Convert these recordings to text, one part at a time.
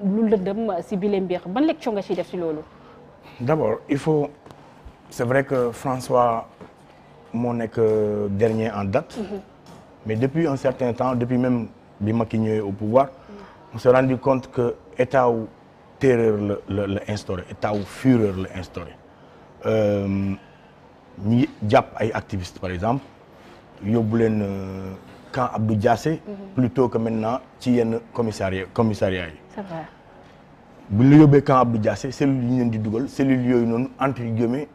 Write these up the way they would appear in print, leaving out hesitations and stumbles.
lu lëndëm si bile mbir ban lecture nga ciy def si loolu. D'abord il faut c'est vrai que François moo nekk dernier en date. Mais depuis un certain temps depuis même bi Macky ñëwee au pouvoir. On s'est rendu compte que état wu terreur la instauré état wu fureur la instauré. ñi jàpp ay activistes par exemple yóbbu leen camp Abdou Diassé. Plutôt que maintenant ci yenn commissariat yi. C'est vrai. bu ñu la yóbbee camp Abdou Diassé cellules yi ñu leen di dugal cellules yooyu noonu entre guillemets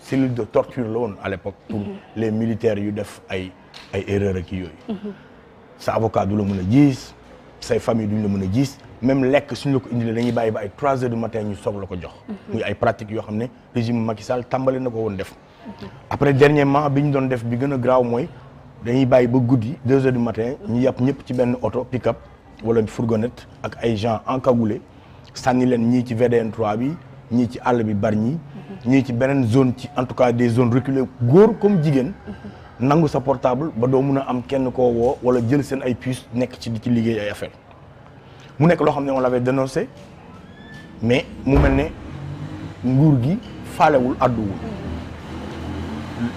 cellule de torture la woon à l'époque pour les militaires yu def ay erreurs ak yooyu. sa avocat du la mën a gis say famille duñ la mën a gis même lekk suñ la ko indilee dañuy bàyyi ba ay 3 heures du matin ñu soog la ko jox. muy ay pratiques yoo xam ne régime Macky Sall tàmbali na ko woon def. après dernièrement bi ñu doon def bi gën a graaw mooy dañuy bàyyi ba guddi 2 heures du matin ñu yàpp ñëpp ci benn oto pick-up wala fourgonnette ak ay gens encagoulés sànni leen ñii ci VDN 3 bi ñii ci àll bi Bargny ñii ci beneen zone ci en tout cas des zones reculées góor comme jigéen. nangu sa portable ba doo mun a am kenn koo woo wala jël seen ay puces nekk ci di ci liggéey ay affaire mu nekk loo xam ne on l'avait dénoncé mais mu mel ne nguur gi faalewul àdduwul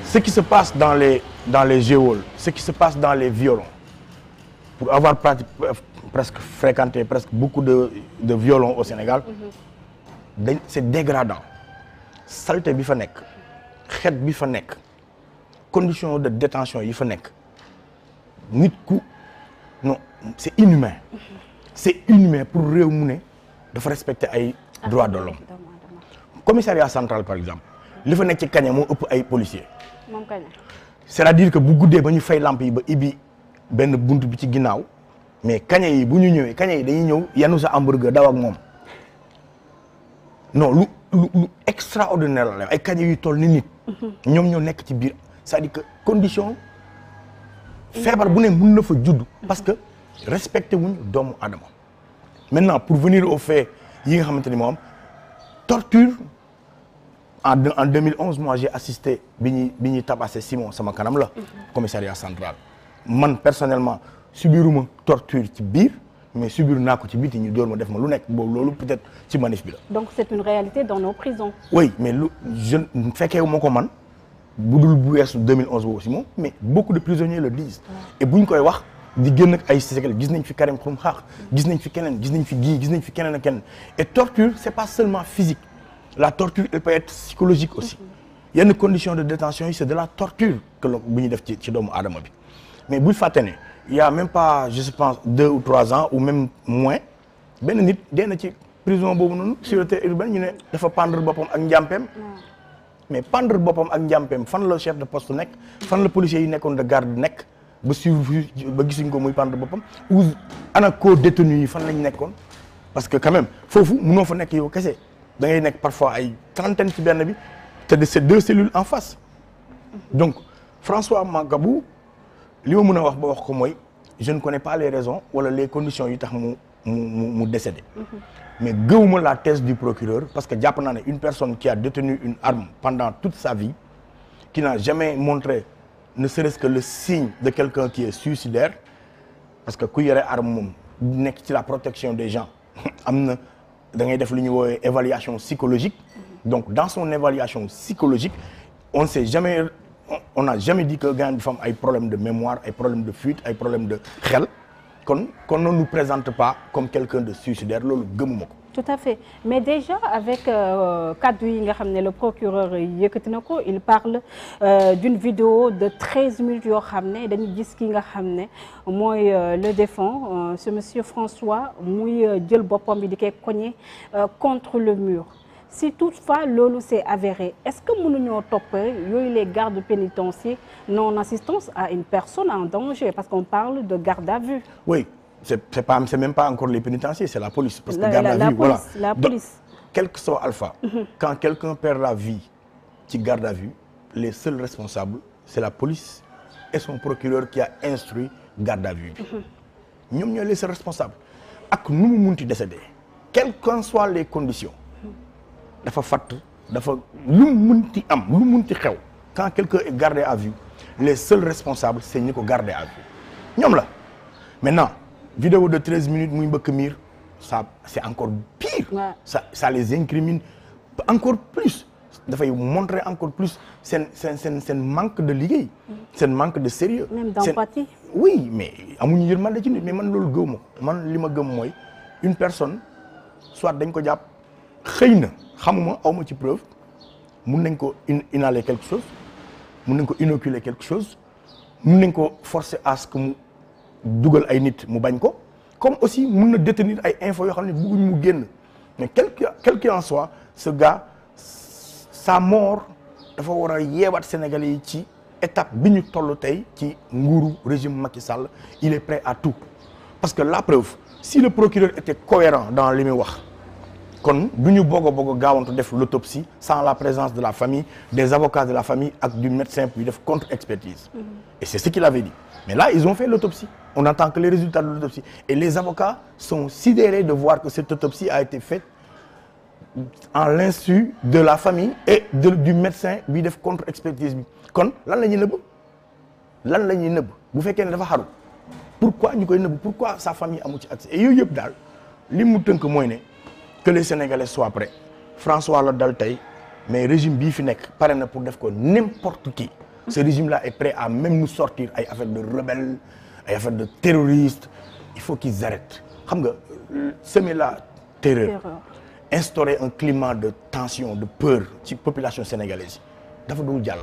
ce qui se passe dans les geôles ce qui se passe dans les violons pour avoir presque fréquenté presque beaucoup de violons au Sénégal c'est dégradant saleté bi fa nekk xet bi fa nekk conditions de détention yi fa nekk nit ku non c'est inhumain pour réew mu ne dafa respecter ay droits de l'homme commissariat central par exemple li fa nekk ci kaña moo ëpp ay policiers moom kaña c'est-à-dire que bu guddee ba ñu fay lamp yi ba ibbi benn bunt bi ci ginnaaw mais kaña yi bu ñu ñëwee kaña yi dañuy ñëw yanu sa hamburger daw ak moom non lu extraordinaire la ay kaña yu toll ni nit ñoom ñoo nekk ci biir c'est-à-dire que condition feebar bu ne mën na fa judd parce que respecté wuñ doomu adama maintenant pour venir au fait yi nga xamante ni moom torture en 2011 moi j'ai assisté bi ñuy tabassé Simon sama kanam la commissariat central man personnellement subiruma torture ci biir mais subir naa ko ci biti ñu door ma def ma lu nekk boobu loolu peut-être ci manif bi la donc c'est une réalité dans nos prisons oui mais lu jeune fekkee moo ko man budul bu weesu 2011 boobu aussi moom mais beaucoup de prisonniers le disent et buñ koy wax di génn ak ay séquelles gis nañ fi Karim Xrum Xax gis nañ fi keneen gis nañ fi gis nañ fi keneen ak keneen et torture c'est pas seulement physique la torture elle peut être psychologique aussi yenn conditions de détention yi c'est de la torture que bu ñuy def ci doomu aadama bi mais buñ fàtte ne il y a même pas je pense 2 ou 3 ans ou même moins benn nit dee na ci prison boobu noonu sûreté urbaine ñu ne dafa pendre boppam ak njàmpeem mais pendre boppam ak njàmpeem fan la chef de poste nekk fan la policier yi nekkoon de garde nekk ba suivre ba gisuñ ko muy pendre boppam ou ana co-détenu yi fan lañ nekkoon parce que quand même foofu mënoo fa nekk yow kese da ngay nekk parfois ay trentaine ci benn bi te de ces 2 cellules en face donc François Mancabou li ma mën a wax ba wax ko mooy je ne connais pas les raisons wala les conditions yi tax mu décédé mais gëwuma la thèse du procureur parce que jàpp naa ne une personne qui a détenu une arme pendant toute sa vie qui n'a jamais montré ne serait-ce que le signe de quelqu'un qui est suicidaire parce que ku yore arme moom nekk ci la protection des gens am na da ngay def lu ñuy woowee évaluation psychologique donc dans son évaluation psychologique on n'a jamais dit que gars bi fa am ay problème de mémoire ay problème de fuite ay problème de xel kon ne nous présente pas comme quelqu'un de suicidaire loolu gëmuma ko. tout à fait mais déjà avec kaddu yi nga xam ne le procureur yëkkati na ko il parle d'une vidéo de 13 minutes yoo xam ne dañuy gis ki nga xam ne mooy le défunt ce monsieur François muy jël boppam bi di koy cogner contre le mur. Si toutefois loolu c'est avéré est-ce que mënuñoo topp yooyu les gardes pénitentiaires non assistance à une personne en danger parce qu'on parle de garde à vue. Oui, c'est même pas encore les pénitenciers, c'est la police parce que garde à vue voilà. La police. Quel que soit alpha. Quand quelqu'un perd la vie ci garde à vue, les seuls responsables c'est la police et son procureur qui a instruit garde à vue bi. ñoom ñooy les seuls responsables ak nu mu munti décédé quelles qu'en soient les conditions. dafa fatt dafa lu munti am lu munti xew quand quelqu'un est gardé à vue les seuls responsables c'est ñi ko gardé à vue ñoom la maintenant vidéo de 13 minutes muy mbëkk miir ça c'est encore pire. Ouais. Ça les incrimine encore plus. dafay montrer encore plus seen manque de liggéey. seen manque de sérieux. même d'empathie. oui mais amuñu yërmande ci nit mais man loolu gëwuma man li ma gëm mooy une personne soit dañ ko jàpp xëy na xamuma awma ci preuve mun nañ ko inhaler quelque chose mun nañ ko inoculer quelque chose mun nañ ko forcer à ce que mu dugal ay nit mu bañ ko comme aussi mun na détenir ay infos yoo xam ne bëgguñ mu génn mais quel qu'il en soit ce gars sa mort dafa war a yeewaat Sénégalais yi ci étape bi ñu toll tey ci nguuru régime Macky Sall il est prêt à tout parce que la preuve si le procureur était cohérent dans li muy wax kon du ñu boog a gaawantu def l'autopsie sans la présence de la famille des avocats de la famille ak du médecin puis def contre-expertise et c'est ce qu'il avait dit mais là ils ont fait l'autopsie on n'entend que les résultats de l'autopsie et les avocats sont sidérés de voir que cette autopsie a été faite en l'insu de la famille et du médecin bi def contre-expertise bi kon lan la ñuy nëbb bu fekkee ne dafa xaru pourquoi ñu koy nëbb pourquoi sa famille amu ci accès et yooyu yëpp daal li mu tënk mooy ne que les Sénégalais soient prêts François la dal tey mais régime bii fi nekk pare na pour def ko n'importe qui ce régime là est prêt à même nous sortir ay affaires de rebelles ay affaires de terroristes il faut qu'ils arrêtent xam nga semer la terreur instaurer un climat de tension de peur ci population sénégalaise dafa dul jàll.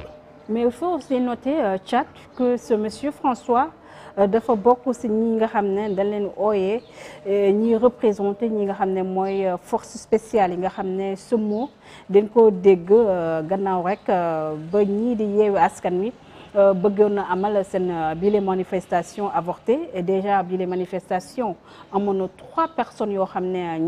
mais il faut aussi noter Thiat que ce monsieur François dafa bokk ci ñi nga xam ne dañ leen ooyee ñi représenté ñi nga xam ne mooy force spéciale yi nga xam ne ce mot dañ koo dégg gannaaw rek ba ñii di yeewi askan wi bëggoon na amal seen bile manifestation avorté et déjà bile manifestation amoon na 3 personnes yoo xam ne